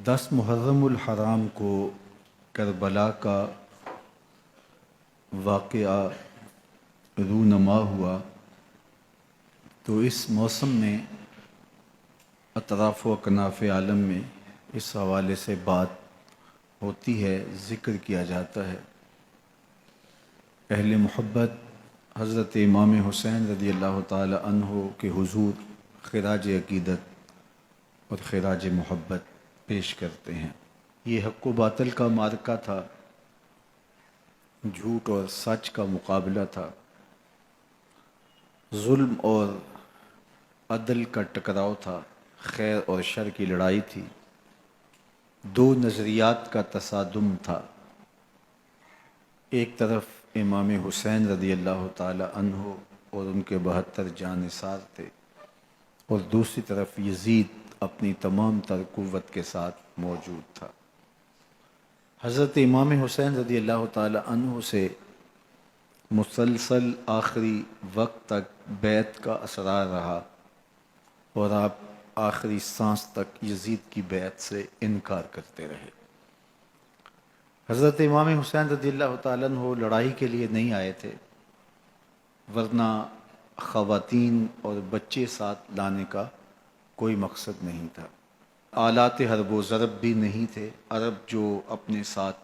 10 محرم الحرام کو کربلا کا واقعہ رونما ہوا تو اس موسم میں اطراف و اکناف عالم میں اس حوالے سے بات ہوتی ہے، ذکر کیا جاتا ہے۔ اہل محبت حضرت امام حسین رضی اللہ تعالی عنہ کے حضور خراج عقیدت اور خراج محبت پیش کرتے ہیں۔ یہ حق و باطل کا معرکہ تھا، جھوٹ اور سچ کا مقابلہ تھا، ظلم اور عدل کا ٹکراؤ تھا، خیر اور شر کی لڑائی تھی، دو نظریات کا تصادم تھا۔ ایک طرف امام حسین رضی اللہ تعالی عنہ اور ان کے 72 جانثار تھے، اور دوسری طرف یزید اپنی تمام تر قوت کے ساتھ موجود تھا۔ حضرت امام حسین رضی اللہ تعالی عنہ سے مسلسل آخری وقت تک بیعت کا اصرار رہا، اور آپ آخری سانس تک یزید کی بیعت سے انکار کرتے رہے۔ حضرت امام حسین رضی اللہ تعالیٰ عنہ لڑائی کے لیے نہیں آئے تھے، ورنہ خواتین اور بچے ساتھ لانے کا کوئی مقصد نہیں تھا۔ آلات حرب و ضرب بھی نہیں تھے۔ عرب جو اپنے ساتھ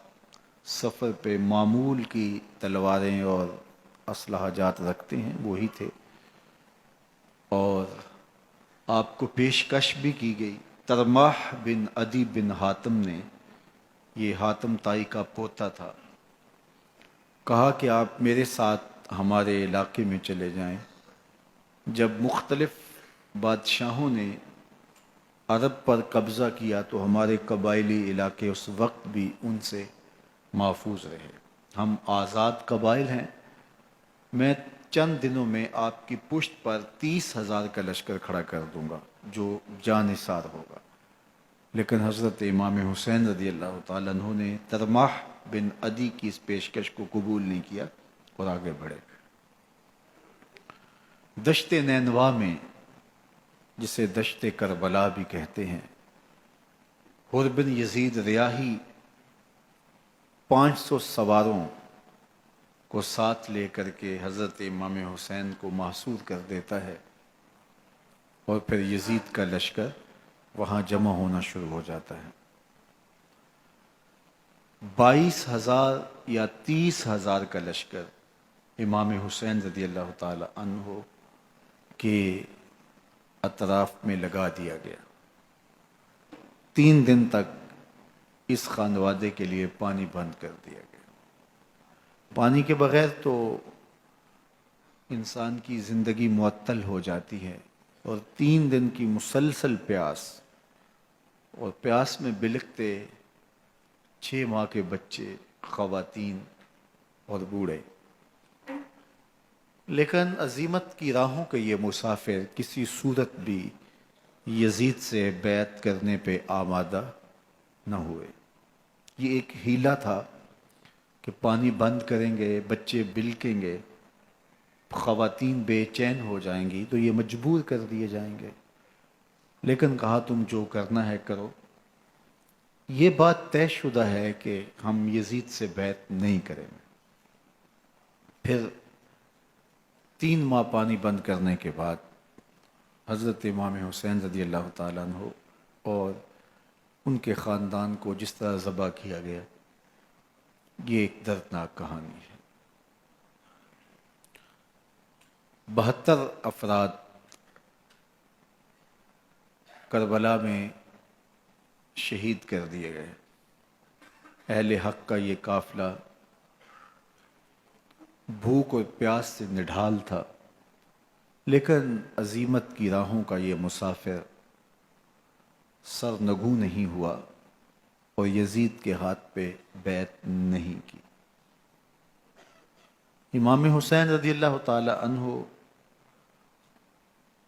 سفر پہ معمول کی تلواریں اور اسلحہ جات رکھتے ہیں وہی تھے، اور آپ کو پیشکش بھی کی گئی۔ ترماح بن عدی بن حاتم نے، یہ حاتم تائی کا پوتا تھا، کہا کہ آپ میرے ساتھ ہمارے علاقے میں چلے جائیں۔ جب مختلف بادشاہوں نے عرب پر قبضہ کیا تو ہمارے قبائلی علاقے اس وقت بھی ان سے محفوظ رہے۔ ہم آزاد قبائل ہیں۔ میں چند دنوں میں آپ کی پشت پر 30,000 کا لشکر کھڑا کر دوں گا جو جانثار ہوگا۔ لیکن حضرت امام حسین رضی اللہ تعالیٰ عنہ نے ترماح بن عدی کی اس پیشکش کو قبول نہیں کیا اور آگے بڑھے۔ دشت نینوا میں، جسے دشت کربلا بھی کہتے ہیں، حر بن یزید ریاحی 500 سواروں کو ساتھ لے کر کے حضرت امام حسین کو محصور کر دیتا ہے، اور پھر یزید کا لشکر وہاں جمع ہونا شروع ہو جاتا ہے۔ 22,000 یا 30,000 کا لشکر امام حسین رضی اللہ تعالی عنہ کے اطراف میں لگا دیا گیا۔ 3 دن تک اس خانوادے کے لیے پانی بند کر دیا گیا۔ پانی کے بغیر تو انسان کی زندگی معطل ہو جاتی ہے، اور 3 دن کی مسلسل پیاس، اور پیاس میں بلکتے 6 ماہ کے بچے، خواتین اور بوڑھے۔ لیکن عزیمت کی راہوں کے یہ مسافر کسی صورت بھی یزید سے بیعت کرنے پہ آمادہ نہ ہوئے۔ یہ ایک حیلہ تھا کہ پانی بند کریں گے، بچے بلکیں گے، خواتین بے چین ہو جائیں گی تو یہ مجبور کر دیے جائیں گے۔ لیکن کہا تم جو کرنا ہے کرو۔ یہ بات طے شدہ ہے کہ ہم یزید سے بیعت نہیں کریں گے۔ پھر 3 ماہ پانی بند کرنے کے بعد حضرت امام حسین رضی اللہ تعالیٰ عنہ اور ان کے خاندان کو جس طرح ذبح کیا گیا، یہ ایک دردناک کہانی ہے۔ 72 افراد کربلا میں شہید کر دیے گئے۔ اہل حق کا یہ قافلہ بھوک اور پیاس سے نڈھال تھا، لیکن عزیمت کی راہوں کا یہ مسافر سرنگوں نہیں ہوا اور یزید کے ہاتھ پہ بیعت نہیں کی۔ امام حسین رضی اللہ تعالی عنہ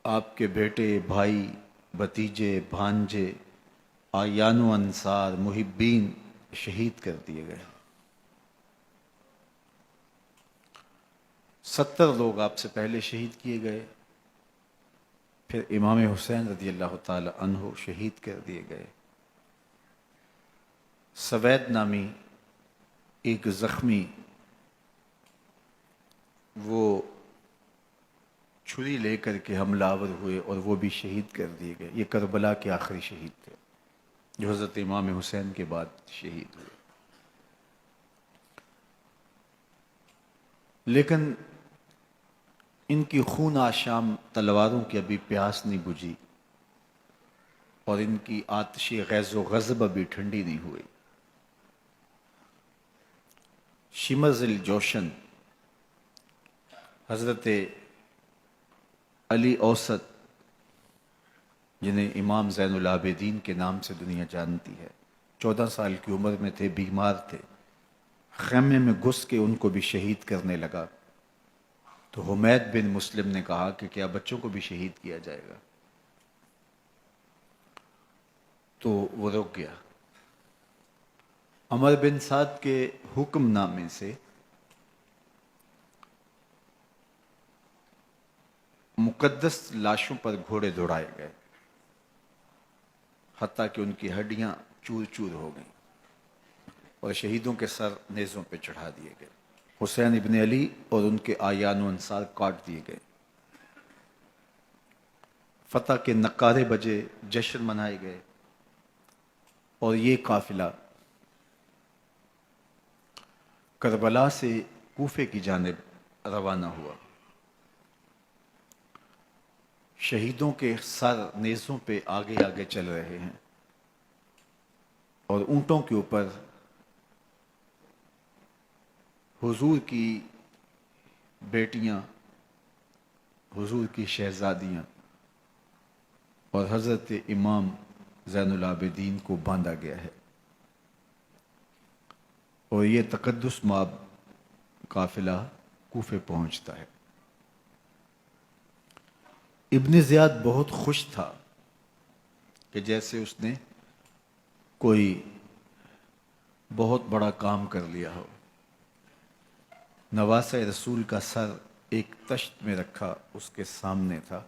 آپ کے بیٹے، بھائی، بھتیجے، بھانجے، اعیان و انصار، محبین شہید کر دیے گئے۔ 70 لوگ آپ سے پہلے شہید کیے گئے، پھر امام حسین رضی اللہ تعالی عنہ شہید کر دیے گئے۔ سوید نامی ایک زخمی وہ چھری لے کر کے حملہ آور ہوئے اور وہ بھی شہید کر دیے گئے. یہ کربلا کے آخری شہید تھے جو حضرت امام حسین کے بعد شہید ہوئے. لیکن ان کی خون آشام تلواروں کی ابھی پیاس نہیں بجھی اور ان کی آتش غیظ و غضب ابھی ٹھنڈی نہیں ہوئی. شمز الجوشن حضرت علی اوسط جنہیں امام زین العابدین کے نام سے دنیا جانتی ہے، 14 سال کی عمر میں تھے، بیمار تھے، خیمے میں گھس کے ان کو بھی شہید کرنے لگا تو حمید بن مسلم نے کہا کہ کیا بچوں کو بھی شہید کیا جائے گا؟ تو وہ رک گیا. عمر بن سعد کے حکم نامے سے مقدس لاشوں پر گھوڑے دوڑائے گئے حتیٰ کہ ان کی ہڈیاں چور چور ہو گئیں اور شہیدوں کے سر نیزوں پہ چڑھا دیے گئے. حسین ابن علی اور ان کے آیان و انصار کاٹ دیے گئے. فتح کے نقارے بجے، جشن منائے گئے اور یہ قافلہ کربلا سے کوفے کی جانب روانہ ہوا. شہیدوں کے سر نیزوں پہ آگے آگے چل رہے ہیں اور اونٹوں کے اوپر حضور کی بیٹیاں، حضور کی شہزادیاں اور حضرت امام زین العابدین کو باندھا گیا ہے اور یہ تقدس مآب قافلہ کوفے پہنچتا ہے. ابن زیاد بہت خوش تھا کہ جیسے اس نے کوئی بہت بڑا کام کر لیا ہو. نواسہ رسول کا سر ایک تشت میں رکھا اس کے سامنے تھا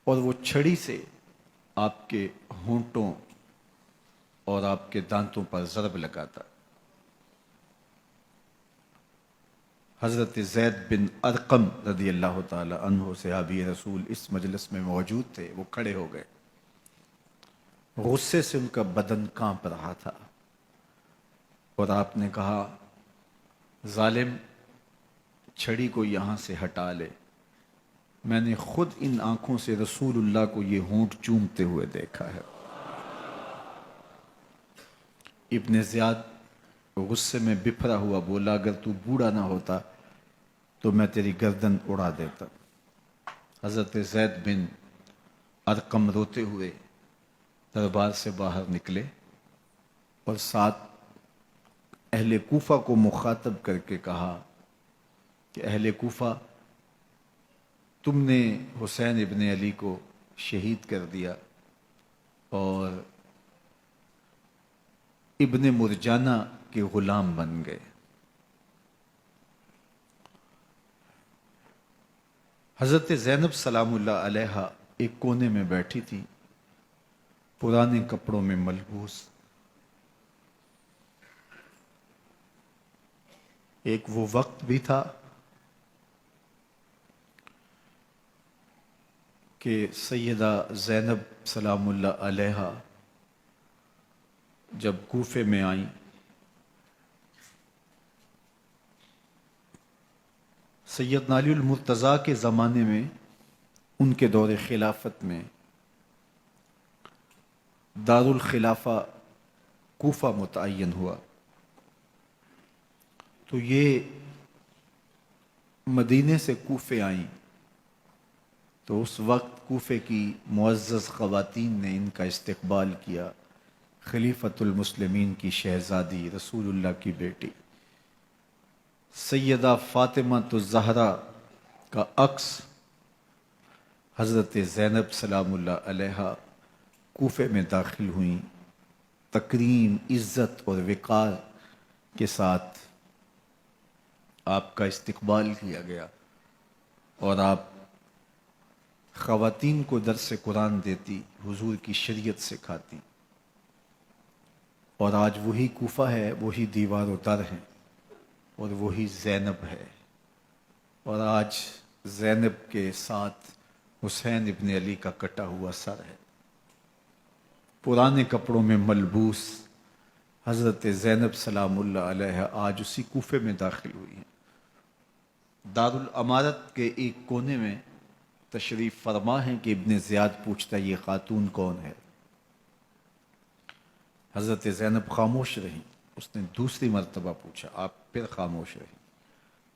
اور وہ چھڑی سے آپ کے ہونٹوں اور آپ کے دانتوں پر ضرب لگاتا. حضرت زید بن ارقم رضی اللہ تعالی عنہ صحابی رسول اس مجلس میں موجود تھے. وہ کھڑے ہو گئے، غصے سے ان کا بدن کانپ رہا تھا اور آپ نے کہا، ظالم، چھڑی کو یہاں سے ہٹا لے. میں نے خود ان آنکھوں سے رسول اللہ کو یہ ہونٹ چومتے ہوئے دیکھا ہے. ابن زیاد غصے میں بپھرا ہوا بولا، اگر تو بوڑھا نہ ہوتا تو میں تیری گردن اڑا دیتا. حضرت زید بن ارقم روتے ہوئے دربار سے باہر نکلے اور ساتھ اہل کوفہ کو مخاطب کر کے کہا کہ اہل کوفہ، تم نے حسین ابن علی کو شہید کر دیا اور ابن مرجانہ کے غلام بن گئے. حضرت زینب سلام اللہ علیہا ایک کونے میں بیٹھی تھی، پرانے کپڑوں میں ملبوس. ایک وہ وقت بھی تھا کہ سیدہ زینب سلام اللہ علیہا جب کوفے میں آئیں سیدنا علی المرتضیٰ کے زمانے میں، ان کے دور خلافت میں دارالخلافہ کوفہ متعین ہوا تو یہ مدینے سے کوفے آئیں تو اس وقت کوفے کی معزز خواتین نے ان کا استقبال کیا. خلیفۃ المسلمین کی شہزادی، رسول اللہ کی بیٹی سیدہ فاطمہ الزہرا کا عکس حضرت زینب سلام اللہ علیہا کوفے میں داخل ہوئیں. تکریم، عزت اور وقار کے ساتھ آپ کا استقبال کیا گیا اور آپ خواتین کو درس قرآن دیتی، حضور کی شریعت سکھاتی. اور آج وہی کوفہ ہے، وہی دیوار و در ہیں، اور وہی زینب ہے، اور آج زینب کے ساتھ حسین ابن علی کا کٹا ہوا سر ہے۔ پرانے کپڑوں میں ملبوس حضرت زینب سلام اللہ علیہ آج اسی کوفے میں داخل ہوئی ہیں۔ دارالامارت کے ایک کونے میں تشریف فرما ہے کہ ابن زیاد پوچھتا ہے یہ خاتون کون ہے؟ حضرت زینب خاموش رہیں۔ اس نے دوسری مرتبہ پوچھا، آپ پھر خاموش رہیں۔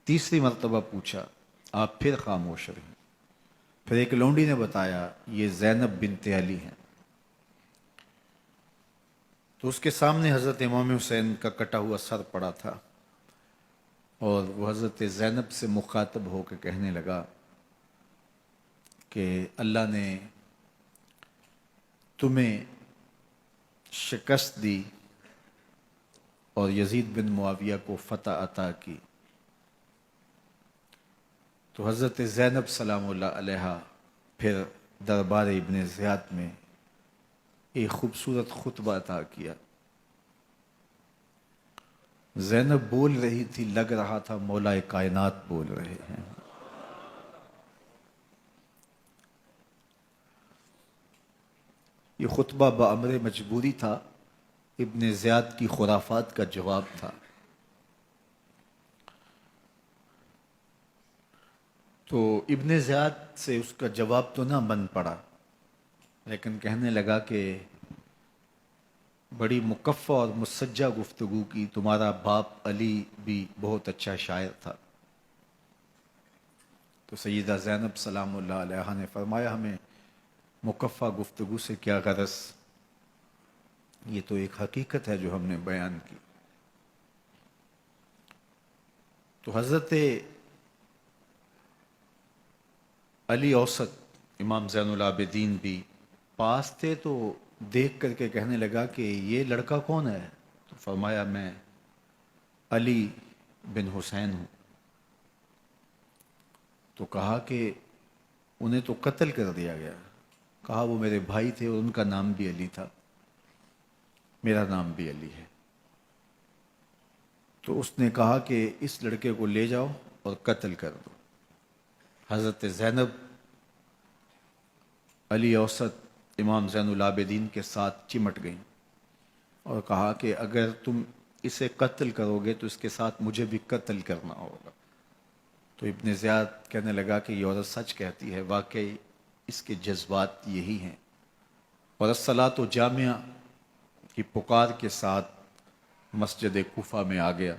تیسری مرتبہ پوچھا، آپ پھر خاموش رہیں۔ پھر ایک لونڈی نے بتایا یہ زینب بنت علی ہیں۔ تو اس کے سامنے حضرت امام حسین کا کٹا ہوا سر پڑا تھا، اور وہ حضرت زینب سے مخاطب ہو کے کہنے لگا کہ اللہ نے تمہیں شکست دی اور یزید بن معاویہ کو فتح عطا کی۔ تو حضرت زینب سلام اللہ علیہ پھر دربار ابن زیاد میں ایک خوبصورت خطبہ عطا کیا۔ زینب بول رہی تھی، لگ رہا تھا مولا کائنات بول رہے ہیں۔ یہ خطبہ بامر مجبوری تھا، ابن زیاد کی خرافات کا جواب تھا۔ تو ابن زیاد سے اس کا جواب تو نہ بن پڑا، لیکن کہنے لگا کہ بڑی مکفہ اور مسجع گفتگو کی، تمہارا باپ علی بھی بہت اچھا شاعر تھا۔ تو سیدہ زینب سلام اللہ علیہ نے فرمایا ہمیں مکفہ گفتگو سے کیا غرض، یہ تو ایک حقیقت ہے جو ہم نے بیان کی۔ تو حضرت علی اوسط امام زین العابدین بھی پاس تھے، تو دیکھ کر کے کہنے لگا کہ یہ لڑکا کون ہے؟ تو فرمایا میں علی بن حسین ہوں۔ تو کہا کہ انہیں تو قتل کر دیا گیا۔ کہا وہ میرے بھائی تھے اور ان کا نام بھی علی تھا، میرا نام بھی علی ہے۔ تو اس نے کہا کہ اس لڑکے کو لے جاؤ اور قتل کر دو۔ حضرت زینب علی اوسط امام زین العابدین کے ساتھ چمٹ گئیں اور کہا کہ اگر تم اسے قتل کرو گے تو اس کے ساتھ مجھے بھی قتل کرنا ہوگا۔ تو ابن زیاد کہنے لگا کہ یہ عورت سچ کہتی ہے، واقعی اس کے جذبات یہی ہیں۔ اور الصلاۃ جامعہ کی پکار کے ساتھ مسجد کوفہ میں آ گیا۔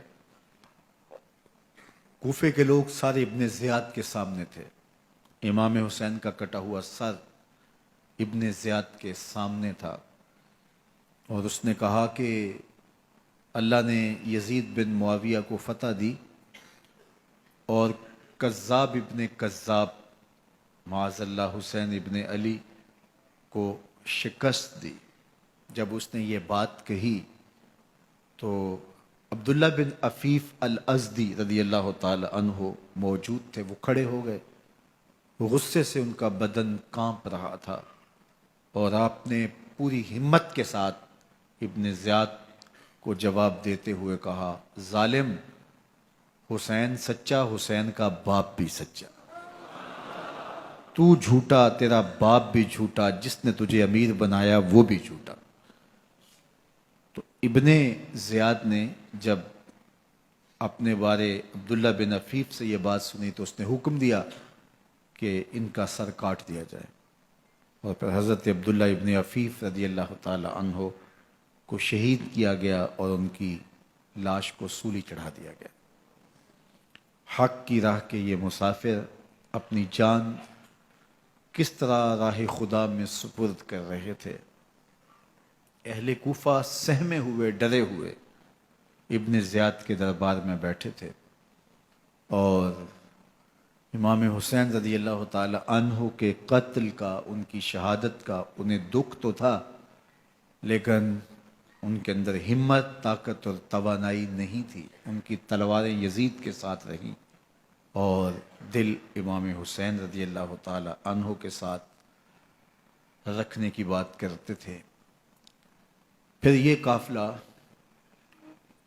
کوفے کے لوگ سارے ابن زیاد کے سامنے تھے۔ امام حسین کا کٹا ہوا سر ابن زیاد کے سامنے تھا، اور اس نے کہا کہ اللہ نے یزید بن معاویہ کو فتح دی اور کذاب ابن کذاب معاذ اللہ حسین ابن علی کو شکست دی۔ جب اس نے یہ بات کہی تو عبداللہ بن عفیف الازدی رضی اللہ تعالی عنہ موجود تھے، وہ کھڑے ہو گئے۔ غصے سے ان کا بدن کانپ رہا تھا، اور آپ نے پوری ہمت کے ساتھ ابن زیاد کو جواب دیتے ہوئے کہا، ظالم، حسین سچا، حسین کا باپ بھی سچا، تو جھوٹا، تیرا باپ بھی جھوٹا، جس نے تجھے امیر بنایا وہ بھی جھوٹا۔ تو ابن زیاد نے جب اپنے بارے عبداللہ بن عفیف سے یہ بات سنی تو اس نے حکم دیا کہ ان کا سر کاٹ دیا جائے، اور پھر حضرت عبداللہ ابن عفیف رضی اللہ تعالی عنہ کو شہید کیا گیا اور ان کی لاش کو سولی چڑھا دیا گیا۔ حق کی راہ کے یہ مسافر اپنی جان کس طرح راہ خدا میں سپرد کر رہے تھے۔ اہل کوفہ سہمے ہوئے، ڈرے ہوئے ابن زیاد کے دربار میں بیٹھے تھے، اور امام حسین رضی اللہ تعالی عنہ کے قتل کا، ان کی شہادت کا انہیں دکھ تو تھا، لیکن ان کے اندر ہمت، طاقت اور توانائی نہیں تھی۔ ان کی تلواریں یزید کے ساتھ رہیں اور دل امام حسین رضی اللہ تعالی عنہ کے ساتھ رکھنے کی بات کرتے تھے۔ پھر یہ قافلہ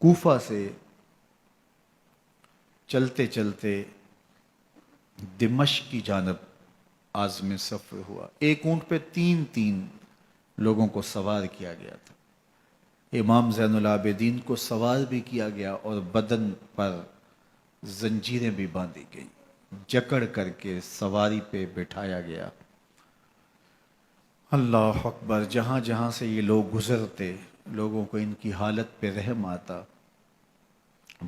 کوفہ سے چلتے چلتے دمشق کی جانب عازم سفر ہوا. ایک اونٹ پہ تین تین لوگوں کو سوار کیا گیا تھا. امام زین العابدین کو سوار بھی کیا گیا اور بدن پر زنجیریں بھی باندھی گئیں، جکڑ کر کے سواری پہ بٹھایا گیا. اللہ اکبر. جہاں جہاں سے یہ لوگ گزرتے لوگوں کو ان کی حالت پہ رحم آتا.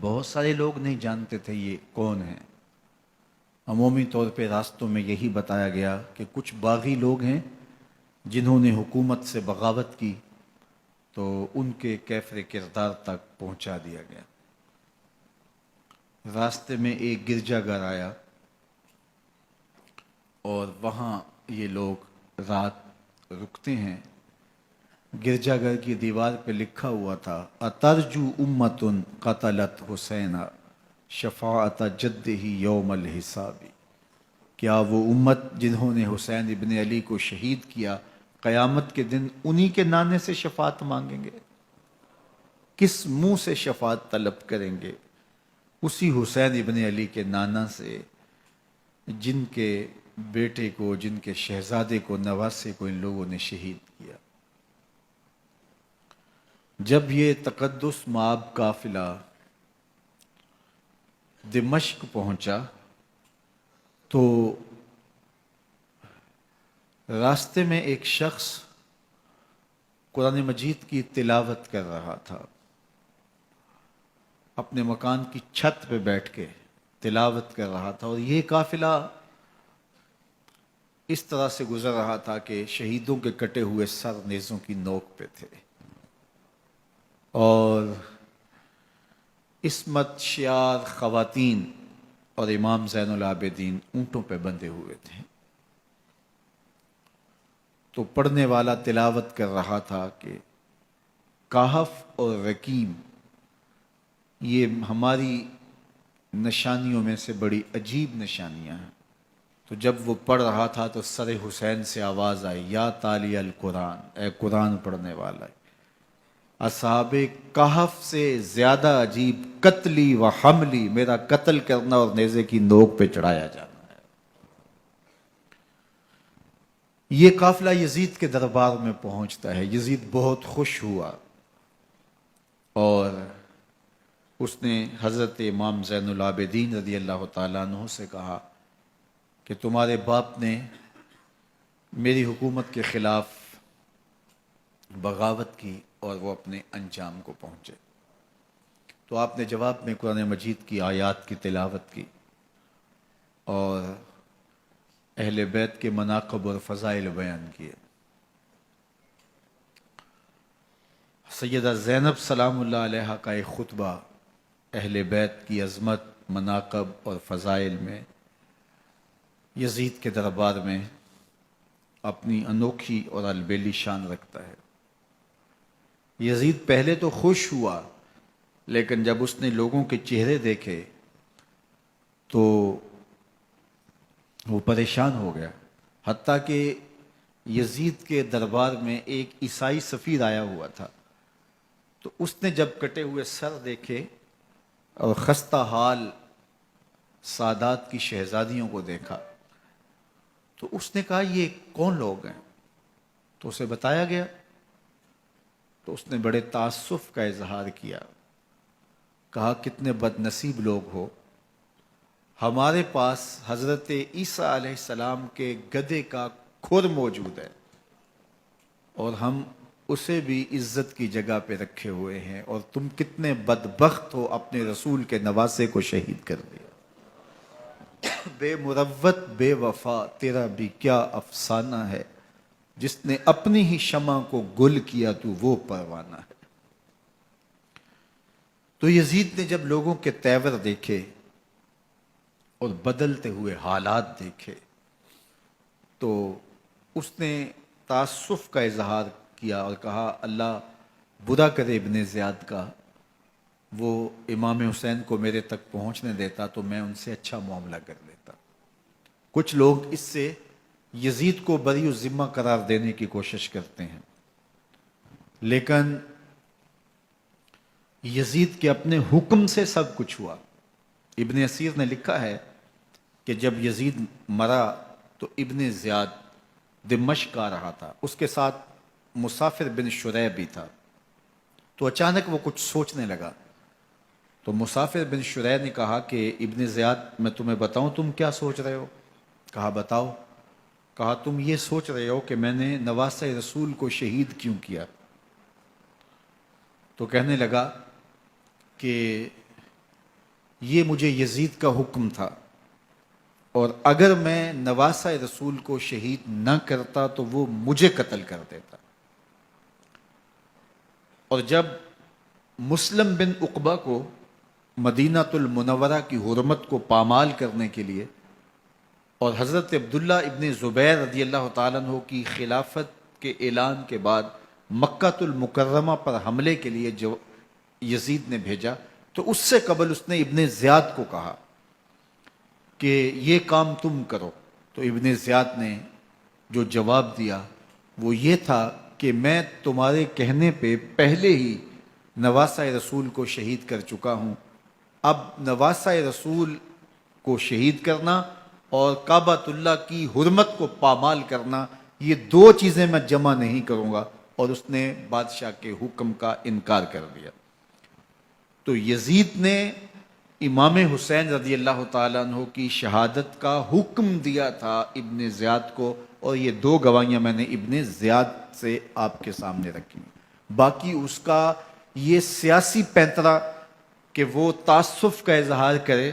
بہت سارے لوگ نہیں جانتے تھے یہ کون ہیں. عمومی طور پہ راستوں میں یہی بتایا گیا کہ کچھ باغی لوگ ہیں جنہوں نے حکومت سے بغاوت کی، تو ان کے کیفر کردار تک پہنچا دیا گیا. راستے میں ایک گرجا گھر آیا اور وہاں یہ لوگ رات رکتے ہیں. گرجا گھر کی دیوار پہ لکھا ہوا تھا اترجو امت قتلت حسینا شفاعت جدہ یوم الحساب. کیا وہ امت جنہوں نے حسین ابن علی کو شہید کیا قیامت کے دن انہی کے نانے سے شفاعت مانگیں گے؟ کس منہ سے شفاعت طلب کریں گے؟ اسی حسین ابن علی کے نانا سے جن کے بیٹے کو، جن کے شہزادے کو، نواسے کو ان لوگوں نے شہید کیا. جب یہ تقدس مآب قافلہ دمشق پہنچا تو راستے میں ایک شخص قرآن مجید کی تلاوت کر رہا تھا. اپنے مکان کی چھت پہ بیٹھ کے تلاوت کر رہا تھا، اور یہ قافلہ اس طرح سے گزر رہا تھا کہ شہیدوں کے کٹے ہوئے سر نیزوں کی نوک پہ تھے، اور عصمت شیار خواتین اور امام زین العابدین اونٹوں پہ بندھے ہوئے تھے. تو پڑھنے والا تلاوت کر رہا تھا کہ کہف اور رقیم یہ ہماری نشانیوں میں سے بڑی عجیب نشانیاں ہیں. تو جب وہ پڑھ رہا تھا تو سر حسین سے آواز آئی یا تالی القرآن، اے قرآن پڑھنے والا. اصحاب کہف سے زیادہ عجیب قتلی و حملی، میرا قتل کرنا اور نیزے کی نوک پہ چڑھایا جانا ہے. یہ قافلہ یزید کے دربار میں پہنچتا ہے. یزید بہت خوش ہوا اور اس نے حضرت امام زین العابدین رضی اللہ تعالیٰ عنہ سے کہا کہ تمہارے باپ نے میری حکومت کے خلاف بغاوت کی اور وہ اپنے انجام کو پہنچے. تو آپ نے جواب میں قرآن مجید کی آیات کی تلاوت کی اور اہل بیت کے مناقب اور فضائل بیان کیے. سیدہ زینب سلام اللہ علیہا کا ایک خطبہ اہل بیت کی عظمت، مناقب اور فضائل میں یزید کے دربار میں اپنی انوکھی اور البیلی شان رکھتا ہے. یزید پہلے تو خوش ہوا، لیکن جب اس نے لوگوں کے چہرے دیکھے تو وہ پریشان ہو گیا. حتیٰ کہ یزید کے دربار میں ایک عیسائی سفیر آیا ہوا تھا، تو اس نے جب کٹے ہوئے سر دیکھے اور خستہ حال سادات کی شہزادیوں کو دیکھا تو اس نے کہا یہ کون لوگ ہیں؟ تو اسے بتایا گیا. تو اس نے بڑے تاسف کا اظہار کیا، کہا کتنے بد نصیب لوگ ہو، ہمارے پاس حضرت عیسیٰ علیہ السلام کے گدھے کا کھر موجود ہے اور ہم اسے بھی عزت کی جگہ پہ رکھے ہوئے ہیں، اور تم کتنے بدبخت ہو اپنے رسول کے نواسے کو شہید کر دیا. بے مروت بے وفا تیرا بھی کیا افسانہ ہے، جس نے اپنی ہی شمع کو گل کیا تو وہ پروانہ ہے. تو یزید نے جب لوگوں کے تیور دیکھے اور بدلتے ہوئے حالات دیکھے تو اس نے تاسف کا اظہار کیا اور کہا اللہ برا کرے ابن زیاد کا، وہ امام حسین کو میرے تک پہنچنے دیتا تو میں ان سے اچھا معاملہ کر لیتا. کچھ لوگ اس سے یزید کو بری الذمہ قرار دینے کی کوشش کرتے ہیں، لیکن یزید کے اپنے حکم سے سب کچھ ہوا۔ ابن اسیر نے لکھا ہے کہ جب یزید مرا تو ابن زیاد دمشق آ رہا تھا، اس کے ساتھ مسافر بن شریح بھی تھا، تو اچانک وہ کچھ سوچنے لگا۔ تو مسافر بن شریح نے کہا کہ ابن زیاد میں تمہیں بتاؤں تم کیا سوچ رہے ہو؟ کہا بتاؤ۔ کہا تم یہ سوچ رہے ہو کہ میں نے نواسہ رسول کو شہید کیوں کیا؟ تو کہنے لگا کہ یہ مجھے یزید کا حکم تھا، اور اگر میں نواسہ رسول کو شہید نہ کرتا تو وہ مجھے قتل کر دیتا۔ اور جب مسلم بن عقبہ کو مدینہ المنورہ کی حرمت کو پامال کرنے کے لیے اور حضرت عبداللہ ابن زبیر رضی اللہ تعالیٰ عنہ کی خلافت کے اعلان کے بعد مکہ المکرمہ پر حملے کے لیے جو یزید نے بھیجا، تو اس سے قبل اس نے ابن زیاد کو کہا کہ یہ کام تم کرو۔ تو ابن زیاد نے جو جواب دیا وہ یہ تھا کہ میں تمہارے کہنے پہ پہلے ہی نواسہ رسول کو شہید کر چکا ہوں، اب نواسہ رسول کو شہید کرنا اور کعبۃ اللہ کی حرمت کو پامال کرنا، یہ دو چیزیں میں جمع نہیں کروں گا۔ اور اس نے بادشاہ کے حکم کا انکار کر دیا۔ تو یزید نے امام حسین رضی اللہ تعالیٰ عنہ کی شہادت کا حکم دیا تھا ابن زیاد کو، اور یہ دو گواہیاں میں نے ابن زیاد سے آپ کے سامنے رکھی۔ باقی اس کا یہ سیاسی پینترا کہ وہ تعصب کا اظہار کرے،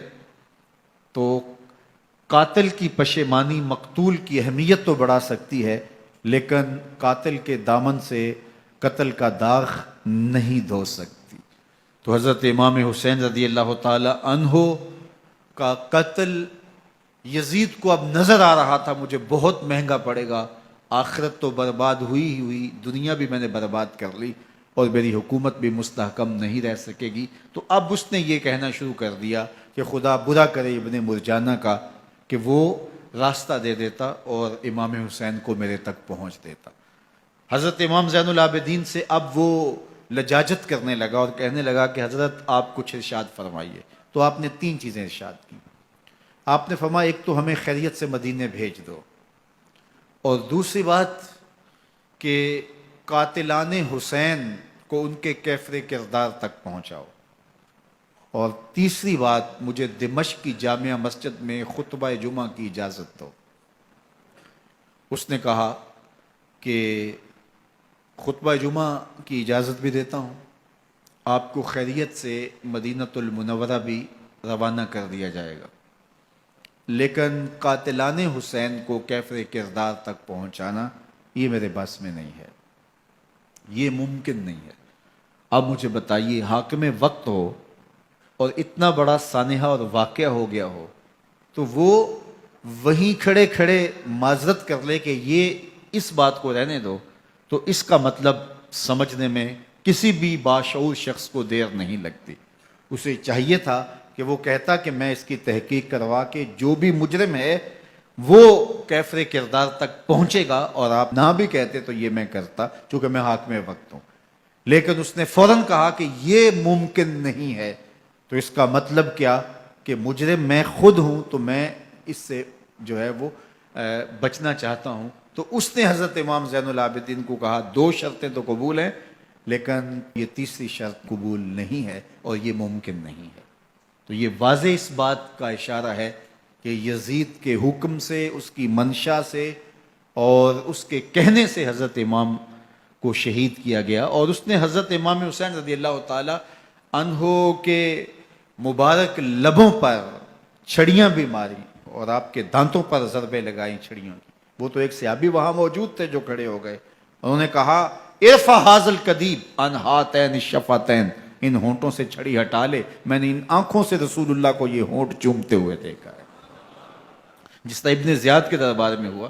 تو قاتل کی پشیمانی مقتول کی اہمیت تو بڑھا سکتی ہے، لیکن قاتل کے دامن سے قتل کا داغ نہیں دھو سکتی۔ تو حضرت امام حسین رضی اللہ تعالی عنہ کا قتل یزید کو اب نظر آ رہا تھا مجھے بہت مہنگا پڑے گا، آخرت تو برباد ہوئی ہی ہوئی، دنیا بھی میں نے برباد کر لی، اور میری حکومت بھی مستحکم نہیں رہ سکے گی۔ تو اب اس نے یہ کہنا شروع کر دیا کہ خدا برا کرے ابن مرجانہ کا کہ وہ راستہ دے دیتا اور امام حسین کو میرے تک پہنچ دیتا۔ حضرت امام زین العابدین سے اب وہ لجاجت کرنے لگا اور کہنے لگا کہ حضرت آپ کچھ ارشاد فرمائیے۔ تو آپ نے تین چیزیں ارشاد کی۔ آپ نے فرمایا ایک تو ہمیں خیریت سے مدینے بھیج دو، اور دوسری بات کہ قاتلان حسین کو ان کے کیفر کردار تک پہنچاؤ، اور تیسری بات مجھے دمشق کی جامعہ مسجد میں خطبہ جمعہ کی اجازت دو۔ اس نے کہا کہ خطبہ جمعہ کی اجازت بھی دیتا ہوں، آپ کو خیریت سے مدینہ المنورہ بھی روانہ کر دیا جائے گا، لیکن قاتلان حسین کو کیفر کردار تک پہنچانا یہ میرے بس میں نہیں ہے، یہ ممکن نہیں ہے۔ اب مجھے بتائیے، حاکم وقت ہو اور اتنا بڑا سانحہ اور واقعہ ہو گیا ہو، تو وہ وہیں کھڑے کھڑے معذرت کر لے کہ یہ اس بات کو رہنے دو، تو اس کا مطلب سمجھنے میں کسی بھی باشعور شخص کو دیر نہیں لگتی۔ اسے چاہیے تھا کہ وہ کہتا کہ میں اس کی تحقیق کروا کے جو بھی مجرم ہے وہ کیفر کردار تک پہنچے گا، اور آپ نہ بھی کہتے تو یہ میں کرتا چونکہ میں حاکم وقت ہوں۔ لیکن اس نے فوراً کہا کہ یہ ممکن نہیں ہے، تو اس کا مطلب کیا کہ مجرم میں خود ہوں، تو میں اس سے جو ہے وہ بچنا چاہتا ہوں۔ تو اس نے حضرت امام زین العابدین کو کہا دو شرطیں تو قبول ہیں، لیکن یہ تیسری شرط قبول نہیں ہے اور یہ ممکن نہیں ہے۔ تو یہ واضح اس بات کا اشارہ ہے کہ یزید کے حکم سے، اس کی منشا سے اور اس کے کہنے سے حضرت امام کو شہید کیا گیا، اور اس نے حضرت امام حسین رضی اللہ تعالی عنہ کے مبارک لبوں پر چھڑیاں بھی ماری اور آپ کے دانتوں پر ضربیں لگائیں چھڑیوں کی۔ وہ تو ایک صحابی وہاں موجود تھے جو کھڑے ہو گئے، انہوں نے کہا ارفع ھذا القدیب عن ھاتین الشفتین، ان ہونٹوں سے چھڑی ہٹا لے، میں نے ان آنکھوں سے رسول اللہ کو یہ ہونٹ چومتے ہوئے دیکھا ہے۔ جس طرح ابن زیاد کے دربار میں ہوا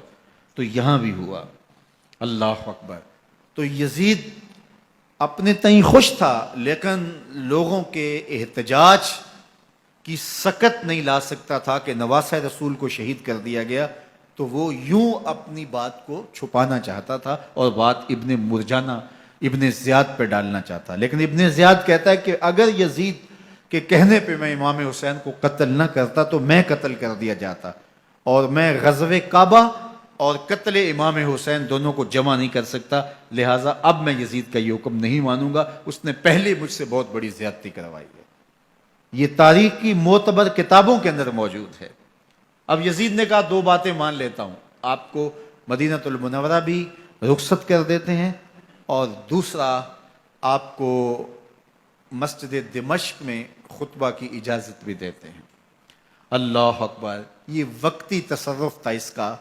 تو یہاں بھی ہوا۔ اللہ اکبر۔ تو یزید اپنے تئیں خوش تھا، لیکن لوگوں کے احتجاج کی سکت نہیں لا سکتا تھا کہ نواسہ رسول کو شہید کر دیا گیا، تو وہ یوں اپنی بات کو چھپانا چاہتا تھا، اور بات ابن مرجانہ ابن زیاد پہ ڈالنا چاہتا، لیکن ابن زیاد کہتا ہے کہ اگر یزید کے کہنے پہ میں امام حسین کو قتل نہ کرتا تو میں قتل کر دیا جاتا، اور میں غزوہ کعبہ اور قتل امام حسین دونوں کو جمع نہیں کر سکتا، لہٰذا اب میں یزید کا یہ حکم نہیں مانوں گا، اس نے پہلے مجھ سے بہت بڑی زیادتی کروائی ہے۔ یہ تاریخ کی معتبر کتابوں کے اندر موجود ہے۔ اب یزید نے کہا دو باتیں مان لیتا ہوں، آپ کو مدینہ المنورہ بھی رخصت کر دیتے ہیں، اور دوسرا آپ کو مسجد دمشق میں خطبہ کی اجازت بھی دیتے ہیں۔ اللہ اکبر، یہ وقتی تصرف تھا اس کا،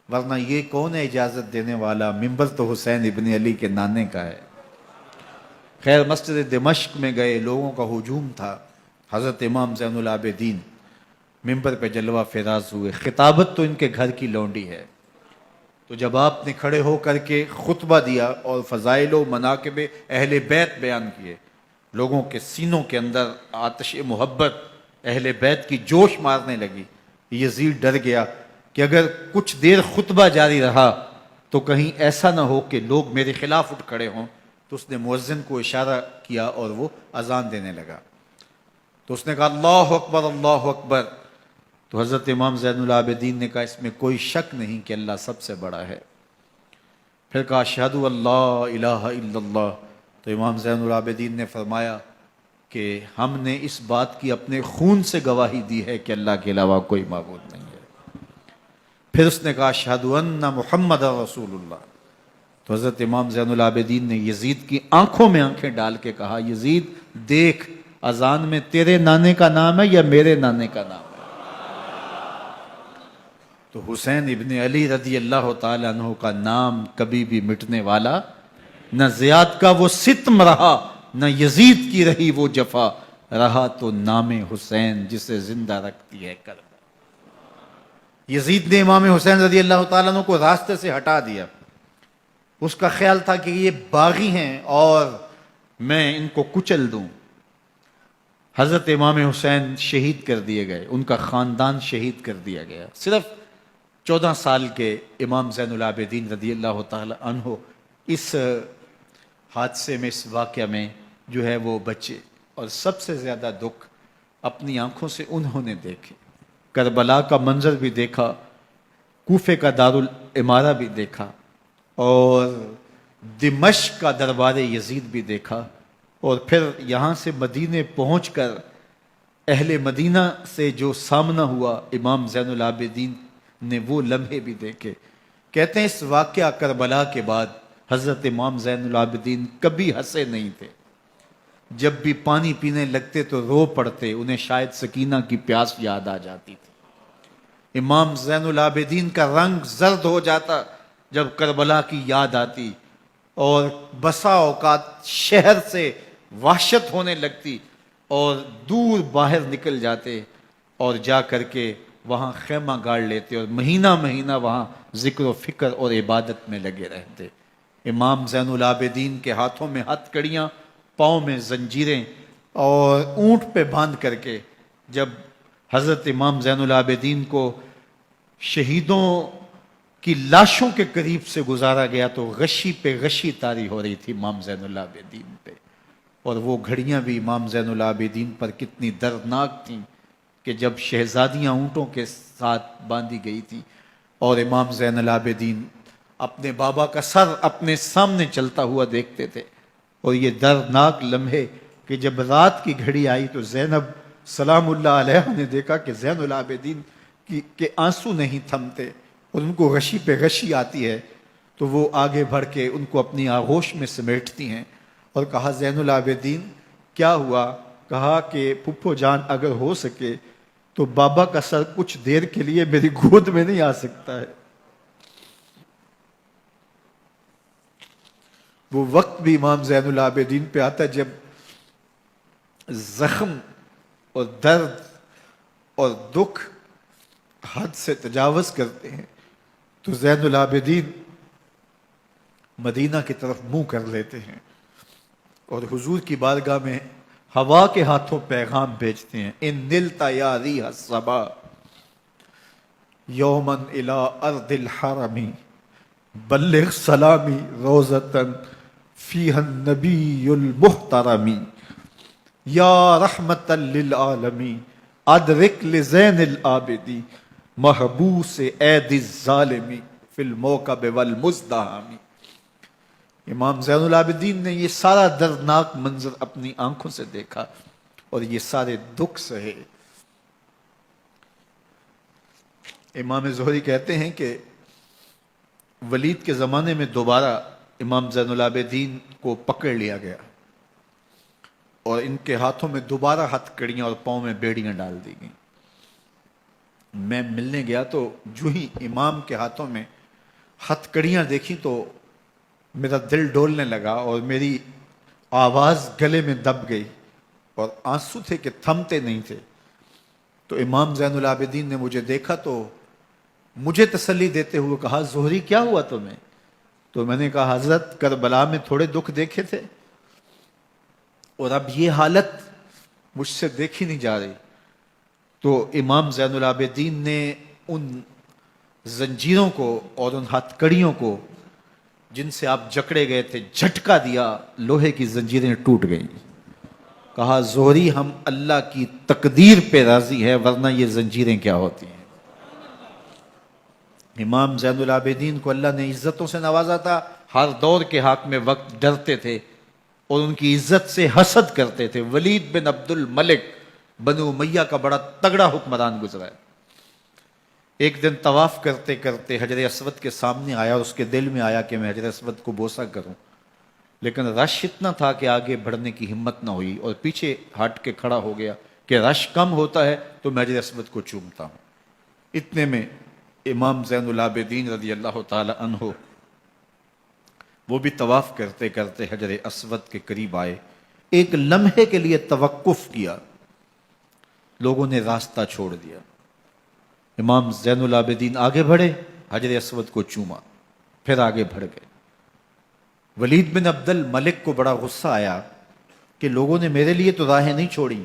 ورنہ یہ کون ہے اجازت دینے والا؟ ممبر تو حسین ابن علی کے نانے کا ہے۔ خیر، مسجد دمشق میں گئے، لوگوں کا ہجوم تھا، حضرت امام زین العابدین ممبر پہ جلوہ فراز ہوئے، خطابت تو ان کے گھر کی لونڈی ہے، تو جب آپ نے کھڑے ہو کر کے خطبہ دیا اور فضائل و مناقب اہل بیت بیان کیے، لوگوں کے سینوں کے اندر آتش محبت اہل بیت کی جوش مارنے لگی۔ یزید ڈر گیا کہ اگر کچھ دیر خطبہ جاری رہا تو کہیں ایسا نہ ہو کہ لوگ میرے خلاف اٹھ کھڑے ہوں، تو اس نے مؤذن کو اشارہ کیا اور وہ اذان دینے لگا، تو اس نے کہا اللہ اکبر اللہ اکبر، تو حضرت امام زین العابدین نے کہا اس میں کوئی شک نہیں کہ اللہ سب سے بڑا ہے۔ پھر کہا اشہد اللہ الہ الا اللہ، تو امام زین العابدین نے فرمایا کہ ہم نے اس بات کی اپنے خون سے گواہی دی ہے کہ اللہ کے علاوہ کوئی معبود نہیں ہے۔ پھر اس نے کہا اشہد ان محمد رسول اللہ، تو حضرت امام زین العابدین نے یزید کی آنکھوں میں آنکھیں ڈال کے کہا یزید دیکھ، اذان میں تیرے نانے کا نام ہے یا میرے نانے کا نام ہے؟ تو حسین ابن علی رضی اللہ تعالیٰ عنہ کا نام کبھی بھی مٹنے والا نہ زیاد کا وہ ستم رہا، نہ یزید کی رہی وہ جفا، رہا تو نام حسین جسے زندہ رکھتی ہے کربلا۔ یزید نے امام حسین رضی اللہ تعالیٰ عنہ کو راستے سے ہٹا دیا، اس کا خیال تھا کہ یہ باغی ہیں اور میں ان کو کچل دوں۔ حضرت امام حسین شہید کر دیے گئے، ان کا خاندان شہید کر دیا گیا۔ صرف 14 سال کے امام زین العابدین رضی اللہ تعالی عنہ اس حادثے میں، اس واقعہ میں جو ہے وہ بچے، اور سب سے زیادہ دکھ اپنی آنکھوں سے انہوں نے دیکھے، کربلا کا منظر بھی دیکھا، کوفے کا دارالعمارہ بھی دیکھا، اور دمشق کا دربار یزید بھی دیکھا، اور پھر یہاں سے مدینے پہنچ کر اہل مدینہ سے جو سامنا ہوا امام زین العابدین نے وہ لمحے بھی دیکھے۔ کہتے ہیں اس واقعہ کربلا کے بعد حضرت امام زین العابدین کبھی ہنسے نہیں تھے، جب بھی پانی پینے لگتے تو رو پڑتے، انہیں شاید سکینہ کی پیاس یاد آ جاتی تھی۔ امام زین العابدین کا رنگ زرد ہو جاتا جب کربلا کی یاد آتی، اور بسا اوقات شہر سے وحشت ہونے لگتی اور دور باہر نکل جاتے اور جا کر کے وہاں خیمہ گاڑ لیتے اور مہینہ مہینہ وہاں ذکر و فکر اور عبادت میں لگے رہتے۔ امام زین العابدین کے ہاتھوں میں ہتھ کڑیاں، پاؤں میں زنجیریں، اور اونٹ پہ باندھ کر کے جب حضرت امام زین العابدین کو شہیدوں کی لاشوں کے قریب سے گزارا گیا تو غشی پہ غشی طاری ہو رہی تھی امام زین العابدین پہ، اور وہ گھڑیاں بھی امام زین العابدین پر کتنی دردناک تھیں کہ جب شہزادیاں اونٹوں کے ساتھ باندھی گئی تھی اور امام زین العابدین اپنے بابا کا سر اپنے سامنے چلتا ہوا دیکھتے تھے، اور یہ دردناک لمحے کہ جب رات کی گھڑی آئی تو زینب سلام اللہ علیہ نے دیکھا کہ زین العابدین کے آنسو نہیں تھمتے اور ان کو غشی پہ غشی آتی ہے، تو وہ آگے بڑھ کے ان کو اپنی آغوش میں سمیٹتی ہیں اور کہا زین العابدین کیا ہوا؟ کہا کہ پھپھو جان اگر ہو سکے تو بابا کا سر کچھ دیر کے لیے میری گود میں نہیں آ سکتا ہے۔ وہ وقت بھی امام زین العابدین پہ آتا ہے جب زخم اور درد اور دکھ حد سے تجاوز کرتے ہیں تو زین العابدین مدینہ کی طرف منہ کر لیتے ہیں اور حضور کی بارگاہ میں ہوا کے ہاتھوں پیغام بھیجتے ہیں، ان نلتا یا ریح الصبا یومن الی ارض الحرمی بلغ سلامی روزتن فیہ النبی المحترمی یا رحمت للعالمین ادرک لزین العابدی محبوس عید الظالمی فی الموکب والمزدحمی۔ امام زین العابدین نے یہ سارا دردناک منظر اپنی آنکھوں سے دیکھا اور یہ سارے دکھ سہے۔ امام زہری کہتے ہیں کہ ولید کے زمانے میں دوبارہ امام زین العابدین کو پکڑ لیا گیا اور ان کے ہاتھوں میں دوبارہ ہتھ کڑیاں اور پاؤں میں بیڑیاں ڈال دی گئیں۔ میں ملنے گیا تو جو ہی امام کے ہاتھوں میں ہتھ کڑیاں دیکھی تو میرا دل ڈولنے لگا اور میری آواز گلے میں دب گئی اور آنسو تھے کہ تھمتے نہیں تھے۔ تو امام زین العابدین نے مجھے دیکھا تو مجھے تسلی دیتے ہوئے کہا زہری کیا ہوا تمہیں؟ تو میں نے کہا حضرت کربلا میں تھوڑے دکھ دیکھے تھے اور اب یہ حالت مجھ سے دیکھی نہیں جا رہی۔ تو امام زین العابدین نے ان زنجیروں کو اور ان ہتھ کڑیوں کو جن سے آپ جکڑے گئے تھے جھٹکا دیا، لوہے کی زنجیریں ٹوٹ گئیں۔ کہا زہری ہم اللہ کی تقدیر پہ راضی ہے ورنہ یہ زنجیریں کیا ہوتی ہیں۔ امام زین العابدین کو اللہ نے عزتوں سے نوازا تھا، ہر دور کے حاکم وقت ڈرتے تھے اور ان کی عزت سے حسد کرتے تھے۔ ولید بن عبد الملک بنو امیہ کا بڑا تگڑا حکمران گزرا ہے۔ ایک دن طواف کرتے کرتے حجر اسود کے سامنے آیا اور اس کے دل میں آیا کہ میں حجر اسود کو بوسہ کروں، لیکن رش اتنا تھا کہ آگے بڑھنے کی ہمت نہ ہوئی اور پیچھے ہٹ کے کھڑا ہو گیا کہ رش کم ہوتا ہے تو میں حجر اسود کو چومتا ہوں۔ اتنے میں امام زین العابدین رضی اللہ تعالی عنہ وہ بھی طواف کرتے کرتے حجر اسود کے قریب آئے، ایک لمحے کے لیے توقف کیا، لوگوں نے راستہ چھوڑ دیا۔ امام زین العابدین آگے بڑھے، حجر اسود کو چوما، پھر آگے بڑھ گئے۔ ولید بن عبد الملک کو بڑا غصہ آیا کہ لوگوں نے میرے لیے تو راہیں نہیں چھوڑی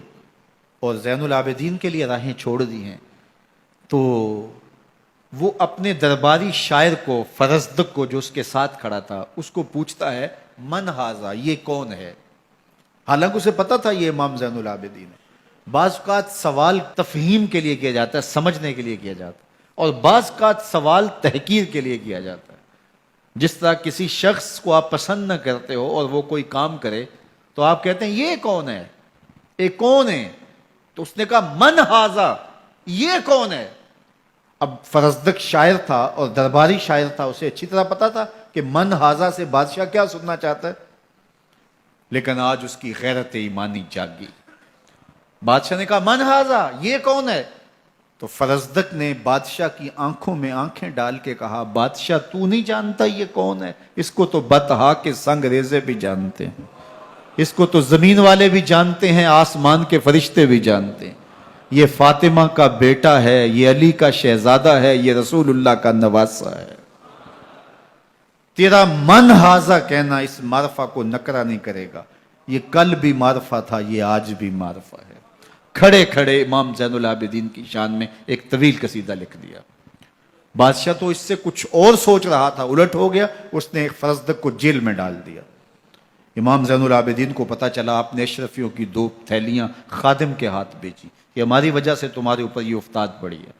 اور زین العابدین کے لیے راہیں چھوڑ دی ہیں۔ تو وہ اپنے درباری شاعر کو، فرزدق کو جو اس کے ساتھ کھڑا تھا، اس کو پوچھتا ہے من ھذا، یہ کون ہے؟ حالانکہ اسے پتا تھا یہ امام زین العابدین ہے۔ بعض اوقات سوال تفہیم کے لیے کیا جاتا ہے، سمجھنے کے لیے کیا جاتا ہے، اور بعض اوقات سوال تحقیر کے لیے کیا جاتا ہے۔ جس طرح کسی شخص کو آپ پسند نہ کرتے ہو اور وہ کوئی کام کرے تو آپ کہتے ہیں یہ کون ہے، یہ کون ہے؟ تو اس نے کہا من ھذا، یہ کون ہے؟ اب فرزدق شاعر تھا اور درباری شاعر تھا، اسے اچھی طرح پتا تھا کہ من ھذا سے بادشاہ کیا سننا چاہتا ہے، لیکن آج اس کی غیرت ایمانی جاگی۔ بادشاہ نے کہا من ھذا، یہ کون ہے؟ تو فرزدق نے بادشاہ کی آنکھوں میں آنکھیں ڈال کے کہا بادشاہ تو نہیں جانتا یہ کون ہے؟ اس کو تو بطحا کے سنگ ریزے بھی جانتے ہیں، اس کو تو زمین والے بھی جانتے ہیں، آسمان کے فرشتے بھی جانتے ہیں۔ یہ فاطمہ کا بیٹا ہے، یہ علی کا شہزادہ ہے، یہ رسول اللہ کا نواسہ ہے۔ تیرا من ھذا کہنا اس معرفہ کو نکرا نہیں کرے گا، یہ کل بھی معرفہ تھا، یہ آج بھی معرفہ ہے۔ کھڑے کھڑے امام زین العابدین کی شان میں ایک طویل قصیدہ لکھ دیا۔ بادشاہ تو اس سے کچھ اور سوچ رہا تھا، الٹ ہو گیا، اس نے ایک فرزدق کو جیل میں ڈال دیا۔ امام زین العابدین کو پتا چلا آپ نے اشرفیوں کی 2 تھیلیاں خادم کے ہاتھ بیچی کہ ہماری وجہ سے تمہارے اوپر یہ افتاد پڑی ہے۔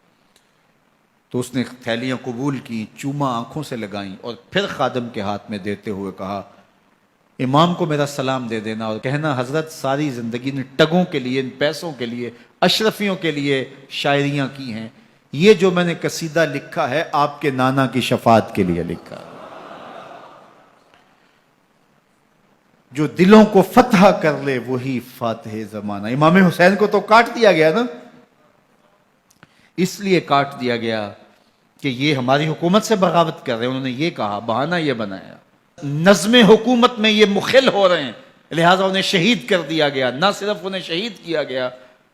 تو اس نے تھیلیاں قبول کی، چوما آنکھوں سے لگائیں اور پھر خادم کے ہاتھ میں دیتے ہوئے کہا امام کو میرا سلام دے دینا اور کہنا حضرت ساری زندگی نے ٹگوں کے لیے، ان پیسوں کے لیے، اشرفیوں کے لیے شاعریاں کی ہیں، یہ جو میں نے قصیدہ لکھا ہے آپ کے نانا کی شفاعت کے لیے لکھا ہے، جو دلوں کو فتح کر لے وہی فاتح زمانہ۔ امام حسین کو تو کاٹ دیا گیا نا، اس لیے کاٹ دیا گیا کہ یہ ہماری حکومت سے بغاوت کر رہے ہیں، انہوں نے یہ کہا، بہانہ یہ بنایا، نظم حکومت میں یہ مخل ہو رہے ہیں، لہٰذا انہیں شہید کر دیا گیا۔ نہ صرف انہیں شہید کیا گیا،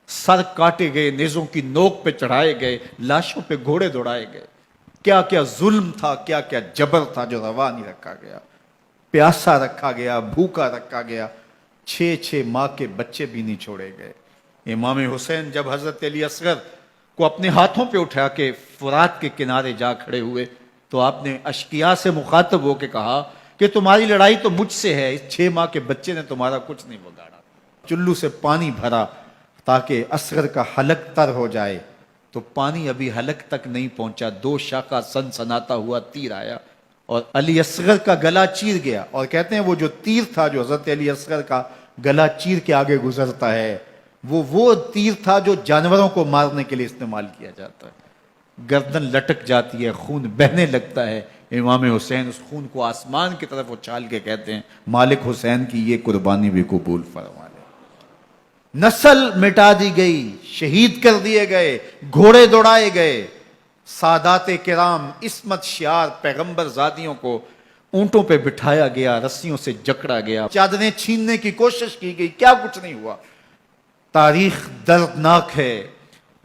سر کاٹے گئے، نیزوں کی نوک پہ چڑھائے گئے، لاشوں پہ گھوڑے دوڑائے گئے۔ کیا کیا ظلم تھا، کیا کیا جبر تھا جو روا نہیں رکھا گیا۔ پیاسا رکھا گیا، بھوکا رکھا گیا، 6 ماہ کے بچے بھی نہیں چھوڑے گئے۔ امام حسین جب حضرت علی اصغر کو اپنے ہاتھوں پہ اٹھا کے فرات کے کنارے جا کھڑے ہوئے تو آپ نے اشقیاء سے مخاطب ہو کے کہا کہ تمہاری لڑائی تو مجھ سے ہے، اس 6 ماہ کے بچے نے تمہارا کچھ نہیں بگاڑا۔ چلو سے پانی بھرا تاکہ اصغر کا حلق تر ہو جائے، تو پانی ابھی حلق تک نہیں پہنچا، 2 شاخہ سنسناتا ہوا تیر آیا اور علی اصغر کا گلا چیر گیا۔ اور کہتے ہیں وہ جو تیر تھا جو حضرت علی اصغر کا گلا چیر کے آگے گزرتا ہے، وہ تیر تھا جو جانوروں کو مارنے کے لیے استعمال کیا جاتا ہے۔ گردن لٹک جاتی ہے، خون بہنے لگتا ہے۔ امام حسین اس خون کو آسمان کی طرف اچھال کے کہتے ہیں مالک حسین کی یہ قربانی بھی قبول فرما لے۔ نسل مٹا دی گئی، شہید کر دیے گئے، گھوڑے دوڑائے گئے، سادات کرام عصمت شعار پیغمبر زادیوں کو اونٹوں پہ بٹھایا گیا، رسیوں سے جکڑا گیا، چادریں چھیننے کی کوشش کی گئی، کیا کچھ نہیں ہوا۔ تاریخ دردناک ہے،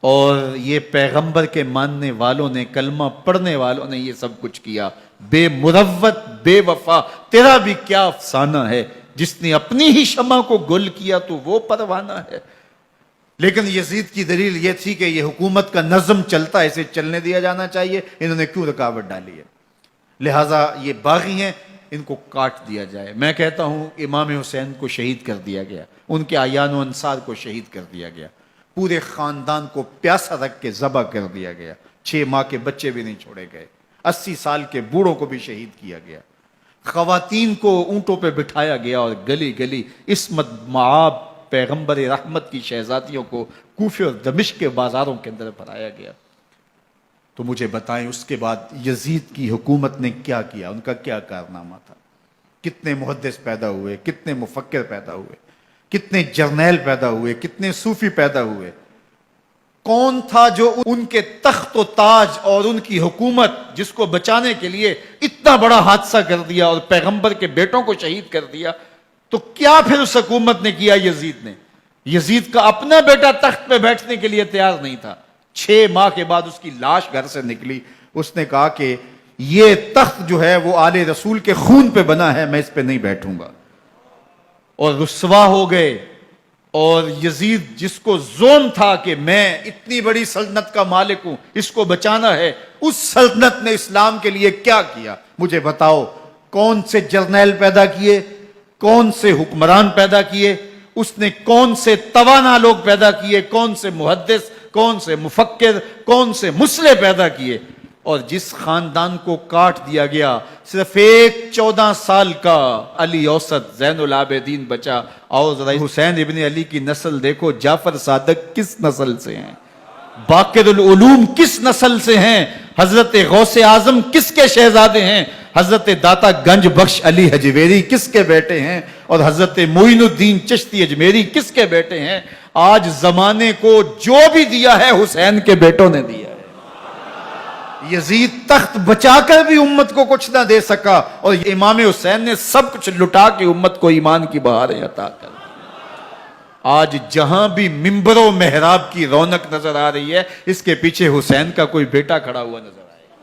اور یہ پیغمبر کے ماننے والوں نے، کلمہ پڑھنے والوں نے یہ سب کچھ کیا۔ بے مروت، بے وفا، تیرا بھی کیا افسانہ ہے، جس نے اپنی ہی شمع کو گل کیا تو وہ پروانہ ہے۔ لیکن یزید کی دلیل یہ تھی کہ یہ حکومت کا نظم چلتا ہے، اسے چلنے دیا جانا چاہیے، انہوں نے کیوں رکاوٹ ڈالی ہے، لہٰذا یہ باغی ہیں، ان کو کاٹ دیا جائے۔ میں کہتا ہوں امام حسین کو شہید کر دیا گیا، ان کے اعیان و انصار کو شہید کر دیا گیا، پورے خاندان کو پیاسا رکھ کے ذبح کر دیا گیا، 6 ماہ کے بچے بھی نہیں چھوڑے گئے، 80 سال کے بوڑھوں کو بھی شہید کیا گیا، خواتین کو اونٹوں پہ بٹھایا گیا، اور گلی گلی عصمت معاب پیغمبر رحمت کی شہزادیوں کو کوفے اور دمشق کے بازاروں کے اندر بھرایا گیا۔ تو مجھے بتائیں اس کے بعد یزید کی حکومت نے کیا کیا، ان کا کیا کارنامہ تھا؟ کتنے محدث پیدا ہوئے، کتنے مفکر پیدا ہوئے، کتنے جرنیل پیدا ہوئے، کتنے صوفی پیدا ہوئے؟ کون تھا جو ان کے تخت و تاج اور ان کی حکومت جس کو بچانے کے لیے اتنا بڑا حادثہ کر دیا اور پیغمبر کے بیٹوں کو شہید کر دیا؟ تو کیا پھر اس حکومت نے کیا یزید نے؟ یزید کا اپنا بیٹا تخت پہ بیٹھنے کے لیے تیار نہیں تھا۔ 6 ماہ کے بعد اس کی لاش گھر سے نکلی، اس نے کہا کہ یہ تخت جو ہے وہ آل رسول کے خون پہ بنا ہے، میں اس پہ نہیں بیٹھوں گا، اور رسوا ہو گئے۔ اور یزید جس کو زوم تھا کہ میں اتنی بڑی سلطنت کا مالک ہوں، اس کو بچانا ہے، اس سلطنت نے اسلام کے لیے کیا کیا؟ مجھے بتاؤ، کون سے جرنیل پیدا کیے، کون سے حکمران پیدا کیے، اس نے کون سے توانا لوگ پیدا کیے، کون سے محدث، کون سے مفکر، کون سے مسلح پیدا کیے؟ اور جس خاندان کو کاٹ دیا گیا، صرف ایک 14 سال کا علی اوسط زین العابدین بچا۔ اور ذرا حسین ابن علی کی نسل دیکھو، جعفر صادق کس نسل سے ہیں، باقر العلوم کس نسل سے ہیں، حضرت غوث اعظم کس کے شہزادے ہیں، حضرت داتا گنج بخش علی حجویری کس کے بیٹے ہیں، اور حضرت معین الدین چشتی اجمیری کس کے بیٹے ہیں؟ آج زمانے کو جو بھی دیا ہے حسین کے بیٹوں نے دیا ہے۔ یزید تخت بچا کر بھی امت کو کچھ نہ دے سکا، اور امام حسین نے سب کچھ لٹا کے امت کو ایمان کی بہاریں عطا کر دی۔ آج جہاں بھی منبر و محراب کی رونق نظر آ رہی ہے، اس کے پیچھے حسین کا کوئی بیٹا کھڑا ہوا نظر آئے گا۔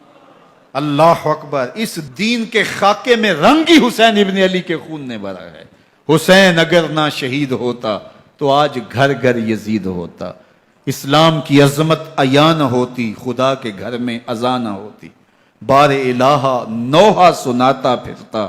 اللہ اکبر! اس دین کے خاکے میں رنگ ہی حسین ابن علی کے خون نے بھرا ہے۔ حسین اگر نہ شہید ہوتا تو آج گھر گھر یزید ہوتا، اسلام کی عظمت عیاں نہ ہوتی، خدا کے گھر میں اذان نہ ہوتی، بار الہ نوحہ سناتا پھرتا،